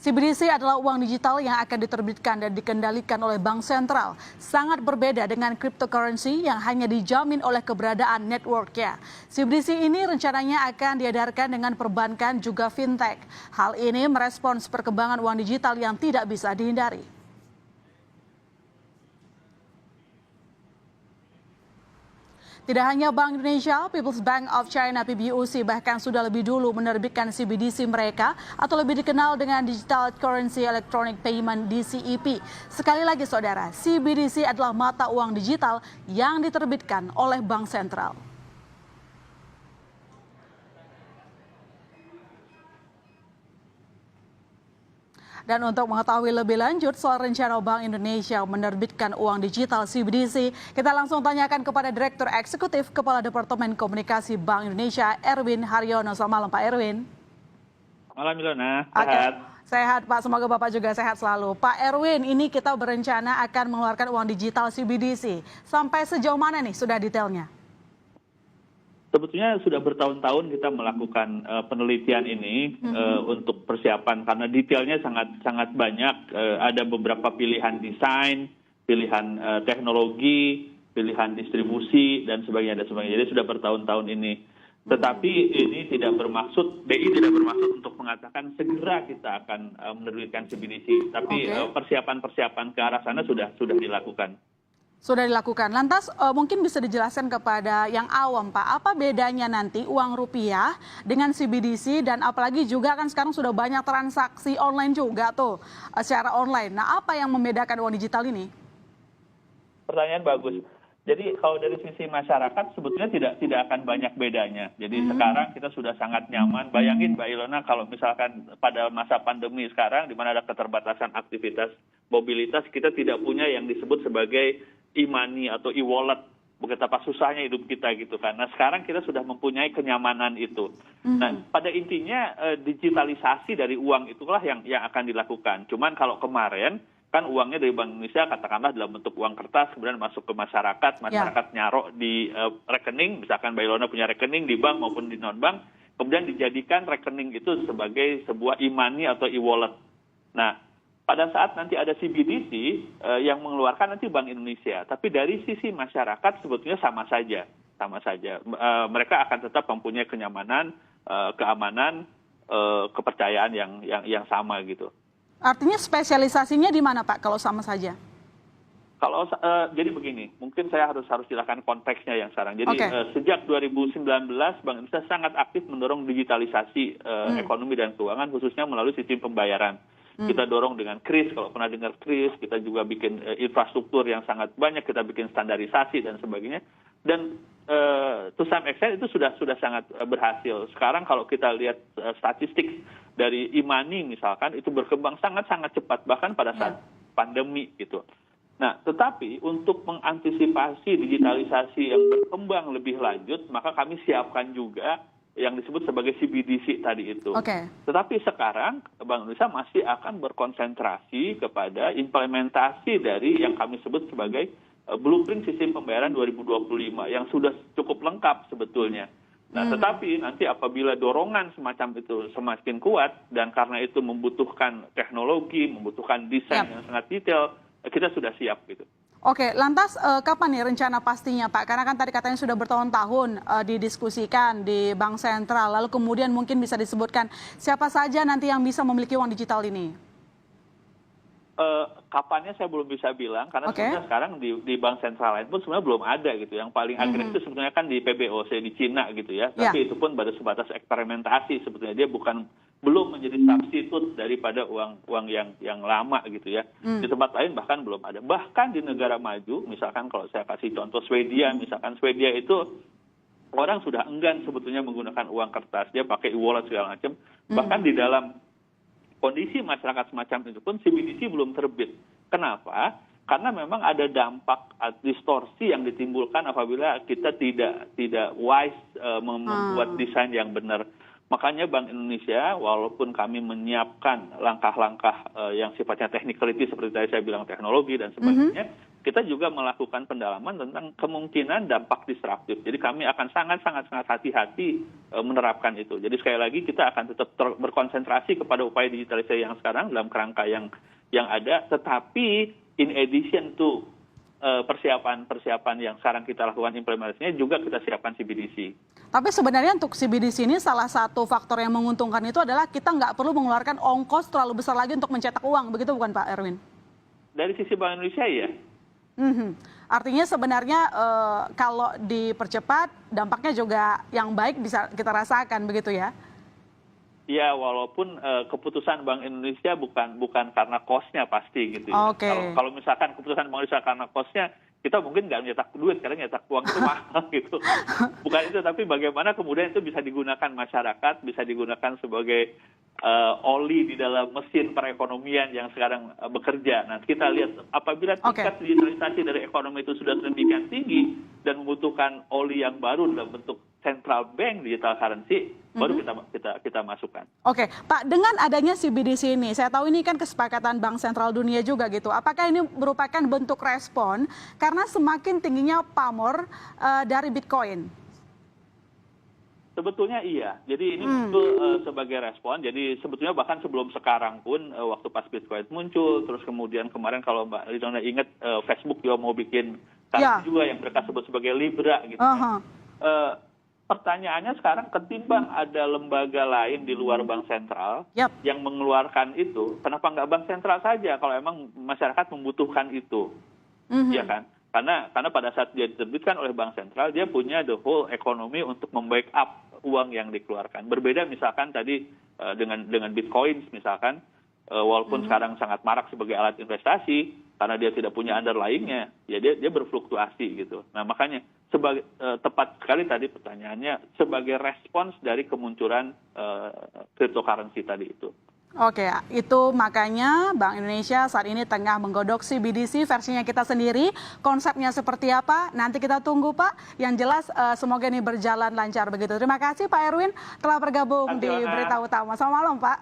CBDC adalah uang digital yang akan diterbitkan dan dikendalikan oleh bank sentral. Sangat berbeda dengan cryptocurrency yang hanya dijamin oleh keberadaan networknya. CBDC ini rencananya akan diedarkan dengan perbankan juga fintech. Hal ini merespons perkembangan uang digital yang tidak bisa dihindari. Tidak hanya Bank Indonesia, People's Bank of China (PBOC) bahkan sudah lebih dulu menerbitkan CBDC mereka atau lebih dikenal dengan Digital Currency Electronic Payment (DCEP). Sekali lagi saudara, CBDC adalah mata uang digital yang diterbitkan oleh bank sentral. Dan untuk mengetahui lebih lanjut soal rencana Bank Indonesia menerbitkan uang digital CBDC, kita langsung tanyakan kepada Direktur Eksekutif Kepala Departemen Komunikasi Bank Indonesia, Erwin Haryono. Selamat malam Pak Erwin. Malam Ilona, sehat. Sehat Pak, semoga Bapak juga sehat selalu. Pak Erwin, ini kita berencana akan mengeluarkan uang digital CBDC. Sampai sejauh mana nih sudah detailnya? Sebetulnya sudah bertahun-tahun kita melakukan penelitian ini untuk persiapan karena detailnya sangat banyak. Ada beberapa pilihan desain, pilihan teknologi, pilihan distribusi dan sebagainya. Jadi sudah bertahun-tahun ini. Tetapi ini tidak bermaksud, BI tidak bermaksud untuk mengatakan segera kita akan menerbitkan CBDC. Tapi persiapan-persiapan ke arah sana sudah dilakukan. Sudah dilakukan. Lantas mungkin bisa dijelaskan kepada yang awam Pak, apa bedanya nanti uang rupiah dengan CBDC dan apalagi juga kan sekarang sudah banyak transaksi online juga tuh secara online. Nah apa yang membedakan uang digital ini? Pertanyaan bagus. Jadi kalau dari sisi masyarakat sebetulnya tidak akan banyak bedanya. Jadi sekarang kita sudah sangat nyaman. Bayangin Mbak Ilona kalau misalkan pada masa pandemi sekarang di mana ada keterbatasan aktivitas mobilitas, kita tidak punya yang disebut sebagai e-money atau e-wallet, betapa susahnya hidup kita gitu kan. Nah sekarang kita sudah mempunyai kenyamanan itu. Nah pada intinya digitalisasi dari uang itulah yang akan dilakukan. Cuman kalau kemarin kan uangnya dari Bank Indonesia katakanlah dalam bentuk uang kertas kemudian masuk ke masyarakat nyarok di rekening, misalkan Mbak Ilona punya rekening di bank maupun di non bank, kemudian dijadikan rekening itu sebagai sebuah e-money atau e-wallet. Nah pada saat nanti ada CBDC yang mengeluarkan nanti Bank Indonesia, tapi dari sisi masyarakat sebetulnya sama saja. Mereka akan tetap mempunyai kenyamanan, keamanan, kepercayaan yang sama gitu. Artinya spesialisasinya di mana Pak kalau sama saja? Kalau jadi begini, mungkin saya harus jelaskan konteksnya yang sekarang. Jadi sejak 2019 Bank Indonesia sangat aktif mendorong digitalisasi ekonomi dan keuangan khususnya melalui sistem pembayaran. Kita dorong dengan KRIS, kalau pernah dengar KRIS, kita juga bikin infrastruktur yang sangat banyak, kita bikin standarisasi dan sebagainya. Dan to some extent itu sudah sangat berhasil. Sekarang kalau kita lihat statistik dari e-money misalkan, itu berkembang sangat cepat, bahkan pada saat pandemi gitu. Nah, tetapi untuk mengantisipasi digitalisasi yang berkembang lebih lanjut, maka kami siapkan juga yang disebut sebagai CBDC tadi itu. Tetapi sekarang Bank Indonesia masih akan berkonsentrasi kepada implementasi dari yang kami sebut sebagai blueprint sistem pembayaran 2025 yang sudah cukup lengkap sebetulnya. Nah, tetapi nanti apabila dorongan semacam itu semakin kuat dan karena itu membutuhkan teknologi, membutuhkan desain yang sangat detail, kita sudah siap gitu. Oke, lantas kapan nih rencana pastinya Pak? Karena kan tadi katanya sudah bertahun-tahun didiskusikan di Bank Sentral, lalu kemudian mungkin bisa disebutkan siapa saja nanti yang bisa memiliki uang digital ini? Kapannya saya belum bisa bilang, karena sebenarnya sekarang di Bank Sentral lain pun sebenarnya belum ada gitu. Yang paling agresif sebetulnya kan di PBOC di Cina gitu ya, tapi itu pun baru sebatas eksperimentasi sebetulnya, dia belum menjadi substitut daripada uang yang lama gitu ya. Di tempat lain bahkan belum ada. Bahkan di negara maju, misalkan kalau saya kasih contoh Swedia, misalkan Swedia itu orang sudah enggan sebetulnya menggunakan uang kertas, dia pakai e-wallet segala macam. Bahkan di dalam kondisi masyarakat semacam itu pun CBDC belum terbit. Kenapa? Karena memang ada dampak distorsi yang ditimbulkan apabila kita tidak wise membuat desain yang benar. Makanya Bank Indonesia, walaupun kami menyiapkan langkah-langkah yang sifatnya technicality seperti tadi saya bilang teknologi dan sebagainya, kita juga melakukan pendalaman tentang kemungkinan dampak disruptif. Jadi kami akan sangat hati-hati menerapkan itu. Jadi sekali lagi kita akan tetap berkonsentrasi kepada upaya digitalisasi yang sekarang dalam kerangka yang ada, tetapi in addition to persiapan yang sekarang kita lakukan implementasinya, juga kita siapkan CBDC. Tapi sebenarnya untuk CBDC ini salah satu faktor yang menguntungkan itu adalah kita nggak perlu mengeluarkan ongkos terlalu besar lagi untuk mencetak uang, begitu bukan Pak Erwin? Dari sisi Bank Indonesia ya. Artinya sebenarnya kalau dipercepat dampaknya juga yang baik bisa kita rasakan, begitu ya? Ya, walaupun keputusan Bank Indonesia bukan karena cost-nya pasti gitu ya. Kalau misalkan keputusan Bank Indonesia karena cost-nya, kita mungkin nggak nyetak duit karena nyetak uang itu mahal gitu. Bukan itu, tapi bagaimana kemudian itu bisa digunakan masyarakat, bisa digunakan sebagai oli di dalam mesin perekonomian yang sekarang bekerja. Nah, kita lihat apabila tingkat digitalisasi dari ekonomi itu sudah sedemikian tinggi dan membutuhkan oli yang baru dalam bentuk central bank digital currency, baru kita masukkan. Oke, Pak, dengan adanya CBDC ini, saya tahu ini kan kesepakatan Bank Sentral Dunia juga gitu. Apakah ini merupakan bentuk respon karena semakin tingginya pamor dari Bitcoin? Sebetulnya iya. Jadi ini muncul sebagai respon. Jadi sebetulnya bahkan sebelum sekarang pun waktu pas Bitcoin muncul, terus kemudian kemarin kalau Mbak Ridwana ingat Facebook juga mau bikin currency juga yang mereka sebut sebagai Libra gitu. Pertanyaannya sekarang, ketimbang ada lembaga lain di luar Bank Sentral yang mengeluarkan itu, kenapa nggak Bank Sentral saja kalau emang masyarakat membutuhkan itu, ya kan? Karena pada saat dia diterbitkan oleh Bank Sentral, dia punya the whole economy untuk membackup uang yang dikeluarkan. Berbeda misalkan tadi dengan Bitcoin misalkan, walaupun sekarang sangat marak sebagai alat investasi, karena dia tidak punya underlying-nya, ya dia berfluktuasi gitu. Nah makanya tepat sekali tadi pertanyaannya, sebagai respons dari kemunculan cryptocurrency tadi itu. Oke, itu makanya Bank Indonesia saat ini tengah menggodok CBDC versinya kita sendiri. Konsepnya seperti apa? Nanti kita tunggu, Pak. Yang jelas semoga ini berjalan lancar begitu. Terima kasih Pak Erwin telah bergabung di Berita Utama. Selamat malam, Pak.